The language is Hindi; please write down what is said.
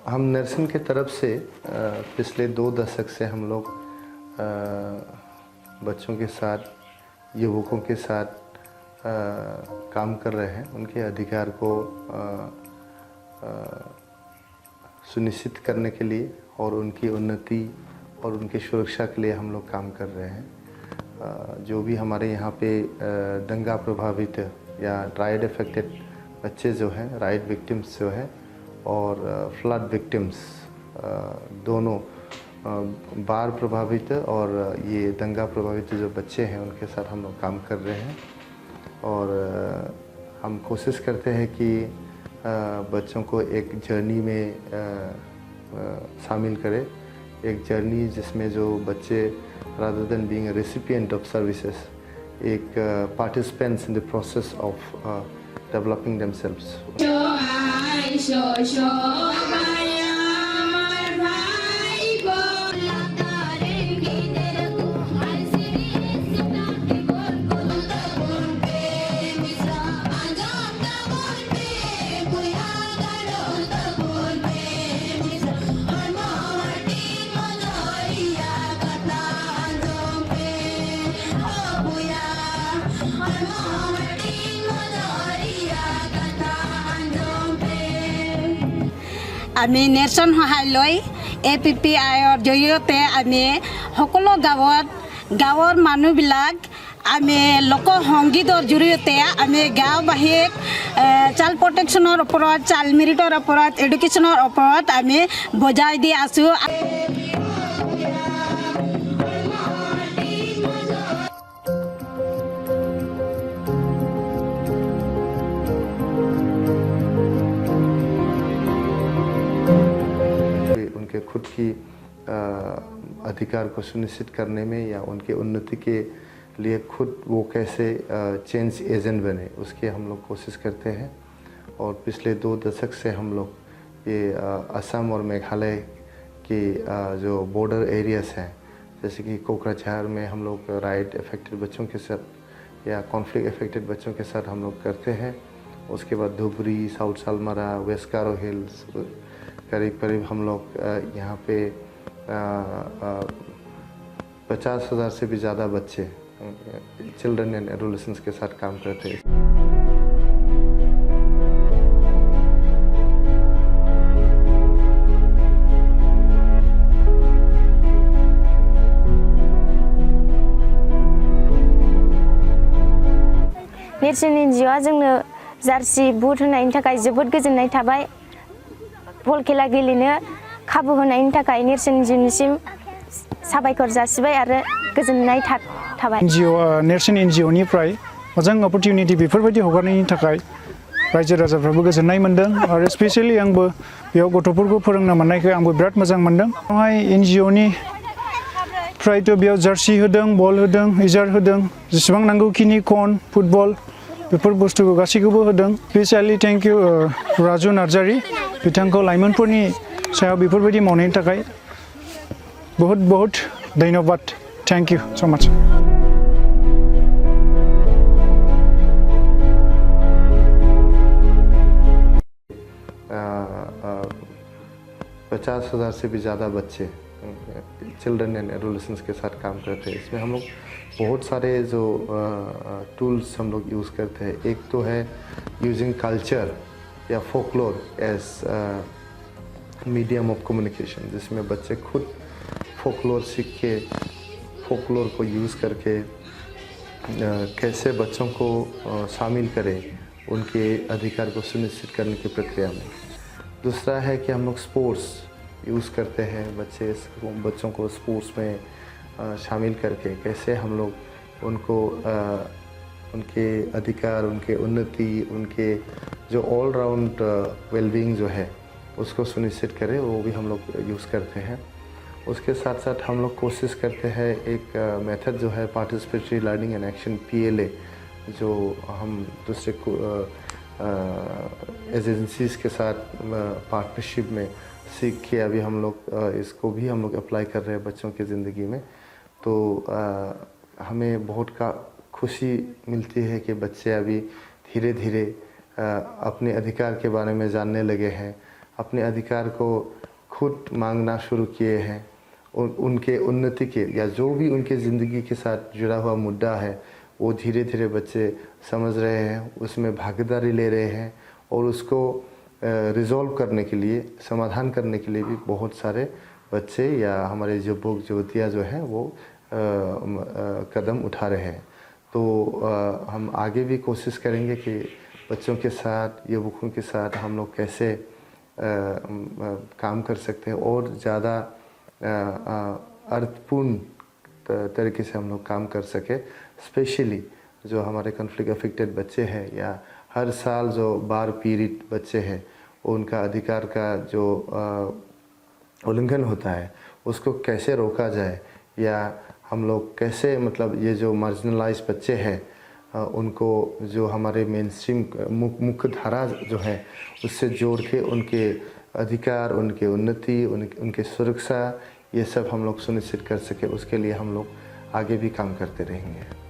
हम नर्सिंग की तरफ से पिछले 2 दशक से हम लोग बच्चों के साथ, युवकों के साथ काम कर रहे हैं। उनके अधिकार को सुनिश्चित करने के लिए और उनकी उन्नति और उनकी सुरक्षा के लिए हम लोग काम कर रहे हैं। जो भी हमारे यहाँ पे दंगा प्रभावित या राइड अफेक्टेड बच्चे जो हैं, राइड विक्टिम्स जो हैं और फ्लड विक्टिम्स, दोनों बाढ़ प्रभावित और ये दंगा प्रभावित जो बच्चे हैं उनके साथ हम लोग काम कर रहे हैं। और हम कोशिश करते हैं कि बच्चों को एक जर्नी में शामिल करें, एक जर्नी जिसमें जो बच्चे rather than being a recipient of services, एक participants in the process of developing themselves. আমি নেশ্যন সহায় লৈ APPIৰ জৰিয়তে আমি সকলো গাঁৱৰ মানুহবিলাক আমি লোকসংগীতৰ জৰিয়তে আমি গাঁওবাসীক চাইল্ড প্ৰটেকশ্যনৰ ওপৰত, চাইল্ড মেৰিটৰ ওপৰত, এডুকেশ্যনৰ ওপৰত আমি বজাই দি আছোঁ। उनके खुद की अधिकार को सुनिश्चित करने में या उनके उन्नति के लिए खुद वो कैसे चेंज एजेंट बने, उसकी हम लोग कोशिश करते हैं। और पिछले 2 दशक से हम लोग ये असम और मेघालय की जो बॉर्डर एरियाज़ हैं, जैसे कि कोकराझार में हम लोग राइड अफेक्टेड बच्चों के साथ या कॉन्फ्लिक्ट अफेक्टेड बच्चों के साथ हम लोग करते हैं। उसके बाद धुबरी, साउथ सालमरा, वेस्ट गारो हिल्स, करीब हम लोग यहाँ पे 50,000 से भी ज़्यादा बच्चे चिल्ड्रन एंड एडोलेसेंट्स के साथ काम करते हैं। नेर्सोन NGOआ जोंनो जार्सि बुट होनायनि थाखाय जोबोद गोजोननाय थाबाय। बल खेला गेलेनो खाबु होनायनि थाखाय नेर्सोन NGOनिसिम साबायखर जासिबाय आरो गोजोननाय थाबाय। नेर्सोन NGOनिफ्राय मोजां अपरचुनिटि बेफोरबायदि हगारनायनि थाखाय रायजो राजाफ्राबो गोजोननाय मोनदों आरो स्पेशली आंबो बेयाव गथ'फोरखौ फोरोंनो मोननायखौ आंबो बिराद मोजां मोनदों। बेवहाय NGOनिफ्रायथ' बेयाव जार्सि होदों, बल होदों, इजार होदों, जेसेबां नांगौखिनि कन, फुटबल बेफोर बुस्थुखौ गासैखौबो होदों। Specially thank you Raju Narzary, बिथांखौ लाइमोनफोरनि सायाव बेफोरबायदि मावनायनि थाखाय बहुत धन्यबाद। Thank you so much. 50,000 से भी ज़्यादा बच्चे चिल्ड्रन एंड एडोलेसेंट्स के साथ काम करते हैं। इसमें हम लोग बहुत सारे जो टूल्स हम लोग यूज़ करते हैं। एक तो है यूजिंग कल्चर या folklore as medium of communication, जिसमें बच्चे खुद फोकलोर सीख के फोकलोर को यूज़ करके कैसे बच्चों को शामिल करें उनके अधिकार को सुनिश्चित करने की प्रक्रिया में। दूसरा है कि हम लोग स्पोर्ट्स यूज़ करते हैं, बच्चों को स्पोर्ट्स में शामिल करके कैसे हम लोग उनको उनके अधिकार, उनके उन्नति, उनके जो ऑल राउंड वेलबींग जो है उसको सुनिश्चित करें, वो भी हम लोग यूज़ करते हैं। उसके साथ साथ हम लोग कोशिश करते हैं एक मेथड जो है participatory learning and action PLA, जो हम दूसरे एजेंसीज़ के साथ पार्टनरशिप में सीख के अभी हम लोग इसको भी हम लोग अप्लाई कर रहे हैं बच्चों की ज़िंदगी में। तो हमें बहुत खुशी मिलती है कि बच्चे अभी धीरे धीरे अपने अधिकार के बारे में जानने लगे हैं, अपने अधिकार को खुद मांगना शुरू किए हैं। उनके उन्नति के या जो भी उनके ज़िंदगी के साथ जुड़ा हुआ मुद्दा है वो धीरे धीरे बच्चे समझ रहे हैं, उसमें भागीदारी ले रहे हैं और उसको रिजॉल्व करने के लिए, समाधान करने के लिए भी बहुत सारे बच्चे या हमारे युवक युवतियाँ जो हैं वो कदम उठा रहे हैं। तो हम आगे भी कोशिश करेंगे कि बच्चों के साथ, युवकों के साथ हम लोग कैसे काम कर सकते हैं और ज़्यादा अर्थपूर्ण तरीके से हम लोग काम कर सके। स्पेशली जो हमारे कॉन्फ्लिक्ट अफेक्टेड बच्चे हैं या हर साल जो बाढ़ पीड़ित बच्चे हैं, उनका अधिकार का जो उल्लंघन होता है उसको कैसे रोका जाए, या हम लोग कैसे मतलब ये जो मार्जिनलाइज बच्चे हैं उनको जो हमारे मेन स्ट्रीम मुख्य धारा जो है उससे जोड़ के उनके अधिकार, उनके उन्नति, उनके सुरक्षा, ये सब हम लोग सुनिश्चित कर सके, उसके लिए हम लोग आगे भी काम करते रहेंगे।